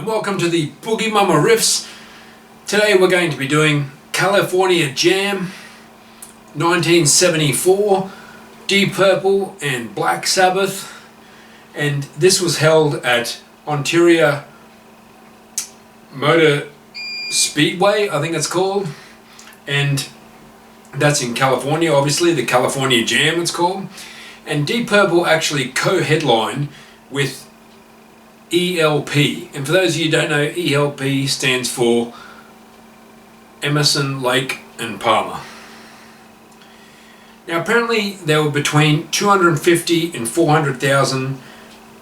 and welcome to the Boogie Mama Riffs. Today we're going to be doing California Jam, 1974, Deep Purple and Black Sabbath, and this was held at Ontario Motor Speedway, I think it's called, and that's in California, obviously, the California Jam it's called. And Deep Purple actually co-headlined with ELP, and for those of you who don't know, ELP stands for Emerson, Lake and Palmer. Now apparently there were between 250 and 400,000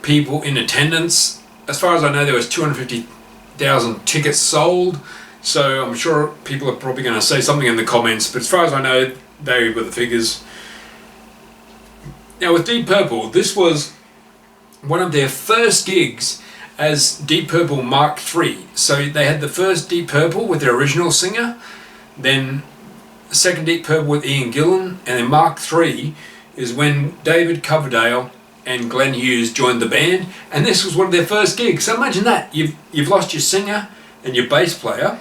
people in attendance. As far as I know, there was 250,000 tickets sold, so I'm sure people are probably going to say something in the comments, but as far as I know, they were the figures. Now with Deep Purple, this was one of their first gigs as Deep Purple Mark III. So they had the first Deep Purple with their original singer, then the second Deep Purple with Ian Gillan, and then Mark III is when David Coverdale and Glenn Hughes joined the band, and this was one of their first gigs. So imagine that, you've lost your singer and your bass player,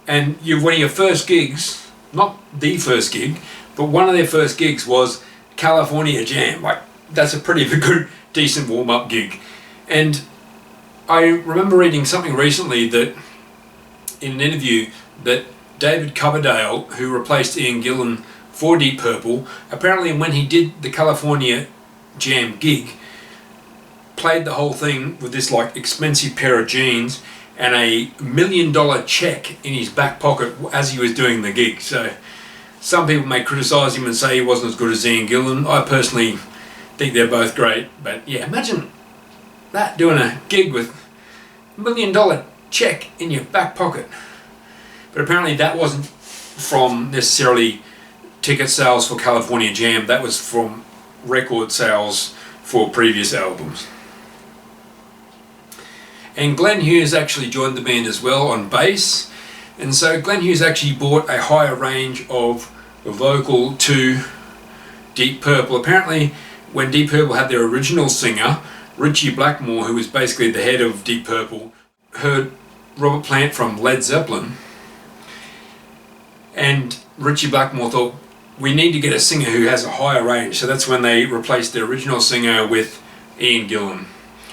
and one of your first gigs, not the first gig, but one of their first gigs was California Jam. Like, that's a pretty good, decent warm-up gig. And I remember reading something recently that, in an interview, that David Coverdale, who replaced Ian Gillan for Deep Purple, apparently when he did the California Jam gig, played the whole thing with this like expensive pair of jeans and a $1 million check in his back pocket as he was doing the gig. So some people may criticise him and say he wasn't as good as Ian Gillan. I personally think they're both great, but yeah, imagine that, doing a gig with $1 million check in your back pocket. But apparently that wasn't from necessarily ticket sales for California Jam, that was from record sales for previous albums. And Glenn Hughes actually joined the band as well on bass, and so Glenn Hughes actually brought a higher range of vocal to Deep Purple. Apparently when Deep Purple had their original singer, Ritchie Blackmore, who was basically the head of Deep Purple, heard Robert Plant from Led Zeppelin, and Ritchie Blackmore thought, we need to get a singer who has a higher range. So that's when they replaced their original singer with Ian Gillan.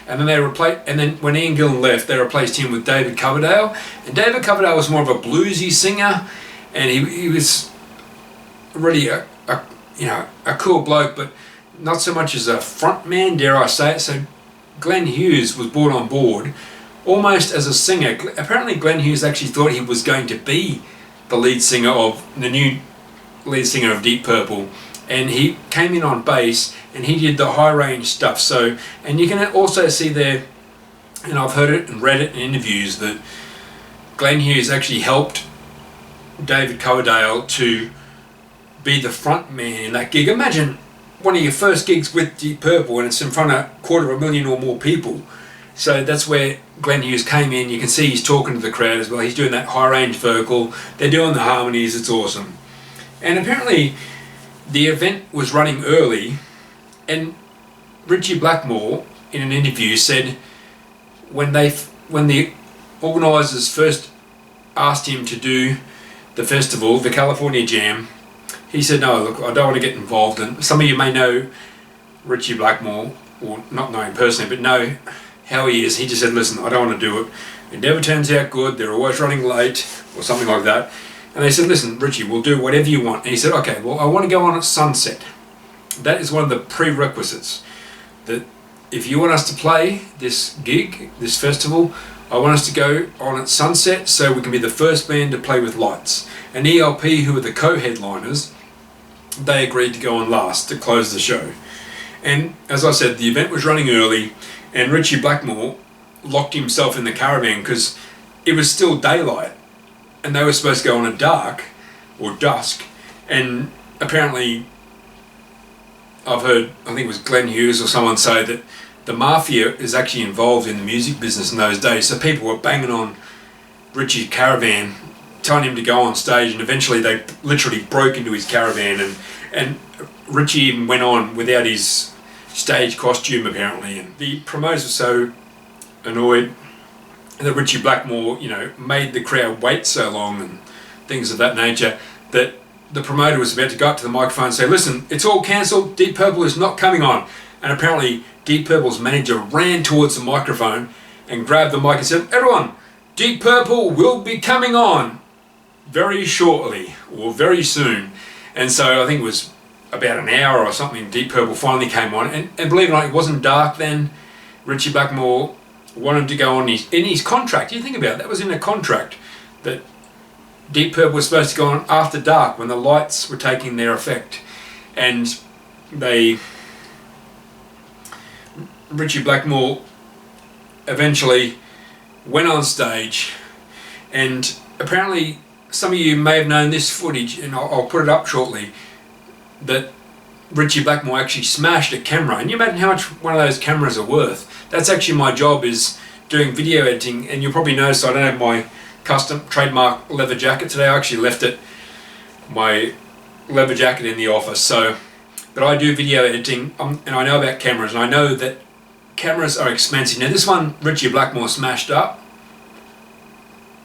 And then when Ian Gillan left, they replaced him with David Coverdale. And David Coverdale was more of a bluesy singer, and he was really a cool bloke, but not so much as a front man, dare I say it. So Glenn Hughes was brought on board almost as a singer. Apparently Glenn Hughes actually thought he was going to be the new lead singer of Deep Purple, and he came in on bass and he did the high range stuff. So, and you can also see there, and I've heard it and read it in interviews, that Glenn Hughes actually helped David Coverdale to be the front man in that gig. Imagine one of your first gigs with Deep Purple and it's in front of 250,000 or more people. So that's where Glenn Hughes came in. You can see he's talking to the crowd as well. He's doing that high range vocal. They're doing the harmonies. It's awesome. And apparently the event was running early, and Ritchie Blackmore in an interview said when the organisers first asked him to do the festival, the California Jam, he said, no, look, I don't want to get involved. And some of you may know Ritchie Blackmore, or not know him personally, but know how he is. He just said, listen, I don't want to do it. It never turns out good. They're always running late, or something like that. And they said, listen, Ritchie, we'll do whatever you want. And he said, okay, well, I want to go on at sunset. That is one of the prerequisites. That if you want us to play this gig, this festival, I want us to go on at sunset so we can be the first band to play with lights. And ELP, who were the co-headliners, they agreed to go on last to close the show. And as I said, the event was running early, and Ritchie Blackmore locked himself in the caravan because it was still daylight and they were supposed to go on at dark or dusk. And apparently I've heard, I think it was Glenn Hughes or someone say that the mafia is actually involved in the music business in those days, so people were banging on Ritchie's caravan telling him to go on stage, and eventually they literally broke into his caravan, and Ritchie even went on without his stage costume apparently, and the promoters were so annoyed that Richie Blackmore, made the crowd wait so long and things of that nature, that the promoter was about to go up to the microphone and say, listen, it's all cancelled, Deep Purple is not coming on. And apparently Deep Purple's manager ran towards the microphone and grabbed the mic and said, everyone, Deep Purple will be coming on very shortly or very soon. And so I think it was about an hour or something, Deep Purple finally came on. And believe it or not, it wasn't dark then. Richie Blackmore wanted to go on in his contract. You think about it, that was in a contract that Deep Purple was supposed to go on after dark when the lights were taking their effect. And Richie Blackmore eventually went on stage, and apparently some of you may have known this footage, and I'll put it up shortly, that Richie Blackmore actually smashed a camera. And you imagine how much one of those cameras are worth. That's actually my job, is doing video editing, and you'll probably notice I don't have my custom trademark leather jacket today. I actually left my leather jacket in the office. But I do video editing, and I know about cameras, and I know that cameras are expensive. Now this one Richie Blackmore smashed up,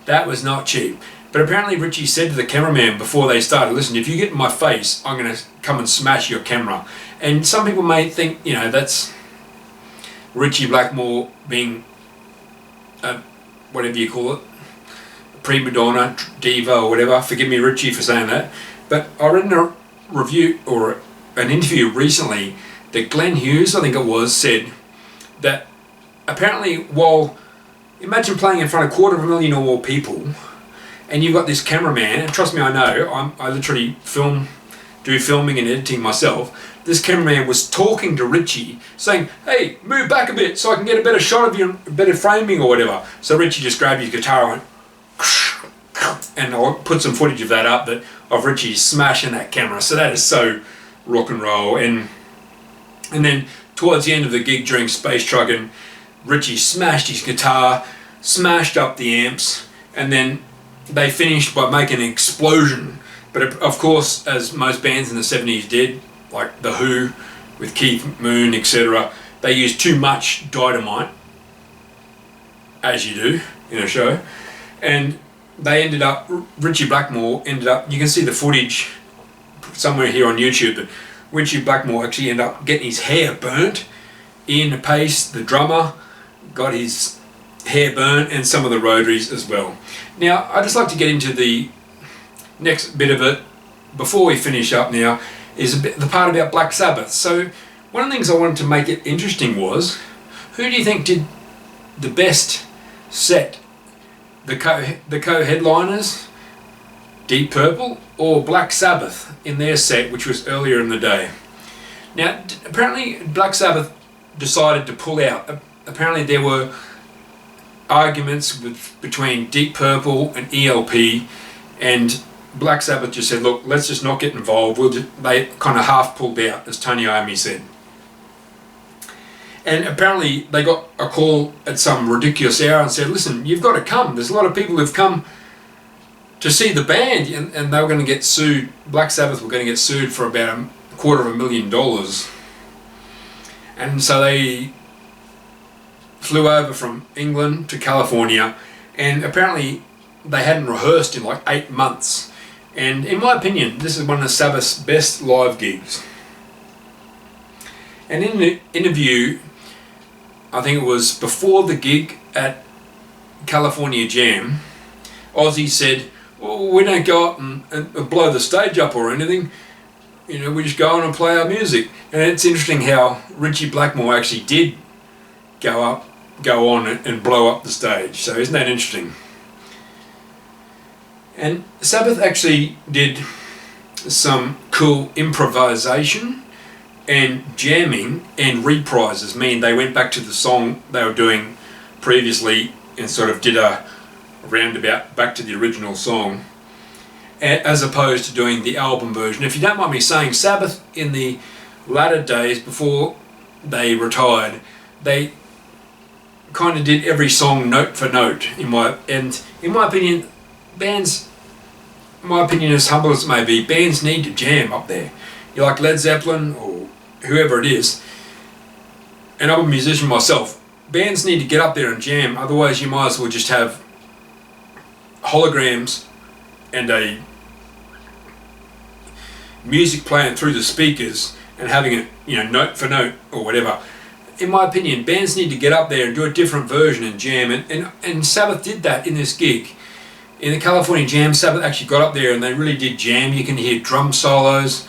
that was not cheap. But apparently Richie said to the cameraman before they started, listen, if you get in my face, I'm going to come and smash your camera. And some people may think, that's Richie Blackmore being whatever you call it, prima donna, diva or whatever. Forgive me, Richie, for saying that. But I read in a review or an interview recently that Glenn Hughes, I think it was, said that apparently imagine playing in front of 250,000 or more people, and you've got this cameraman, and trust me, I know, I literally do filming and editing myself. This cameraman was talking to Richie, saying, hey, move back a bit so I can get a better shot of you, better framing or whatever. So Richie just grabbed his guitar and went, and I'll put some footage of that up, of Richie smashing that camera. So that is so rock and roll. And then towards the end of the gig during Space Truckin', Richie smashed his guitar, smashed up the amps, and then they finished by making an explosion. But of course, as most bands in the 70s did, like The Who with Keith Moon, etc., they used too much dynamite, as you do in a show, and Richie Blackmore ended up, you can see the footage somewhere here on YouTube, but Richie Blackmore actually ended up getting his hair burnt. Ian Pace, the drummer, got his hair burnt, and some of the rotaries as well. Now, I'd just like to get into the next bit of it before we finish up now, is the part about Black Sabbath. So one of the things I wanted to make it interesting was, who do you think did the best set? The co-headliners, Deep Purple, or Black Sabbath in their set, which was earlier in the day? Now, apparently Black Sabbath decided to pull out. Apparently there were arguments between Deep Purple and ELP, and Black Sabbath just said, look, let's just not get involved. They kind of half pulled out, as Tony Iommi said. And apparently they got a call at some ridiculous hour and said, listen, you've got to come. There's a lot of people who've come to see the band, and they were going to get sued. Black Sabbath were going to get sued for about $250,000. And so they flew over from England to California, and apparently they hadn't rehearsed in like 8 months. And in my opinion, this is one of Sabbath's best live gigs. And in the interview, I think it was before the gig at California Jam, Ozzy said, well, we don't go up and blow the stage up or anything. We just go on and play our music. And it's interesting how Richie Blackmore actually did go on and blow up the stage. So isn't that interesting? And Sabbath actually did some cool improvisation and jamming and reprises, meaning they went back to the song they were doing previously and sort of did a roundabout back to the original song, as opposed to doing the album version. If you don't mind me saying, Sabbath in the latter days before they retired, they kind of did every song note for note. In my opinion, bands, my opinion, as humble as it may be, bands need to jam up there. You like Led Zeppelin or whoever it is, and I'm a musician myself. bands need to get up there and jam, otherwise you might as well just have holograms and a music playing through the speakers and having it, note for note or whatever. In my opinion, bands need to get up there and do a different version and jam, and Sabbath did that in this gig. In the California Jam, Sabbath actually got up there and they really did jam. You can hear drum solos,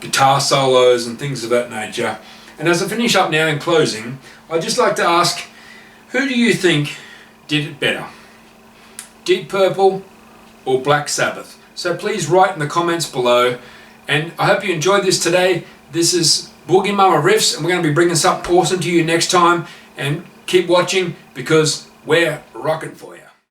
guitar solos and things of that nature. And as I finish up now in closing, I'd just like to ask, who do you think did it better? Deep Purple or Black Sabbath? So please write in the comments below, and I hope you enjoyed this today. This is Boogie Mama Riffs, and we're going to be bringing something awesome to you next time, and keep watching because we're rocking for you.